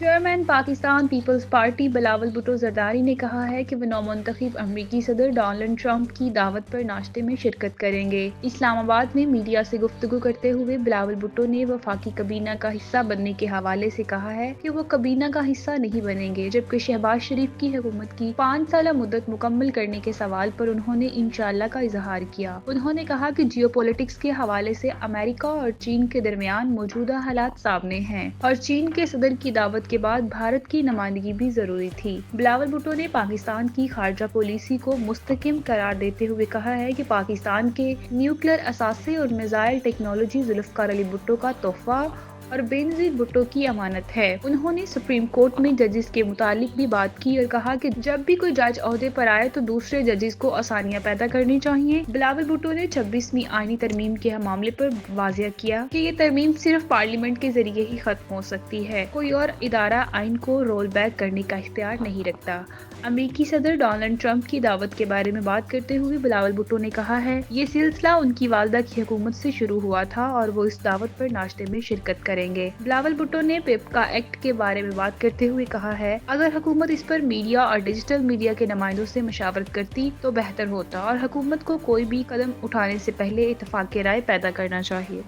Chairman Pakistan peoples party Bilawal Bhutto Zardari نے کہا ہے کہ وہ نومنتخب امریکی صدر ڈونلڈ ٹرمپ کی دعوت پر ناشتے میں شرکت کریں گے۔ اسلام آباد میں میڈیا سے گفتگو کرتے ہوئے بلاول بھٹو نے وفاقی کابینہ کا حصہ بننے کے حوالے سے کہا ہے کہ وہ کابینہ کا حصہ نہیں بنیں گے، جبکہ شہباز شریف کی حکومت کی 5 سالہ مدت مکمل کرنے کے سوال پر انہوں نے انشاءاللہ کا اظہار کیا۔ انہوں نے کہا کہ جیو پولیٹکس کے حوالے سے امریکہ اور چین کے درمیان موجودہ حالات سامنے ہیں اور چین کے صدر کی دعوت کے بعد بھارت کی نمائندگی بھی ضروری تھی۔ بلاول بھٹو نے پاکستان کی خارجہ پالیسی کو مستحکم قرار دیتے ہوئے کہا ہے کہ پاکستان کے نیوکلیئر اثاثے اور میزائل ٹیکنالوجی ذوالفقار علی بھٹو کا تحفہ اور بینظیر بھٹو کی امانت ہے۔ انہوں نے سپریم کورٹ میں ججز کے متعلق بھی بات کی اور کہا کہ جب بھی کوئی جج عہدے پر آئے تو دوسرے ججز کو آسانیاں پیدا کرنی چاہیے۔ بلاول بھٹو نے 26ویں آئینی ترمیم کے معاملے پر واضح کیا کہ یہ ترمیم صرف پارلیمنٹ کے ذریعے ہی ختم ہو سکتی ہے، کوئی اور ادارہ آئین کو رول بیک کرنے کا اختیار نہیں رکھتا۔ امریکی صدر ڈونلڈ ٹرمپ کی دعوت کے بارے میں بات کرتے ہوئے بلاول بھٹو نے کہا ہے یہ سلسلہ ان کی والدہ کی حکومت سے شروع ہوا تھا اور وہ اس دعوت پر ناشتے میں شرکت کریں گے۔ بلاول بھٹو نے پیپکا ایکٹ کے بارے میں بات کرتے ہوئے کہا ہے اگر حکومت اس پر میڈیا اور ڈیجیٹل میڈیا کے نمائندوں سے مشاورت کرتی تو بہتر ہوتا اور حکومت کو کوئی بھی قدم اٹھانے سے پہلے اتفاق رائے پیدا کرنا چاہیے۔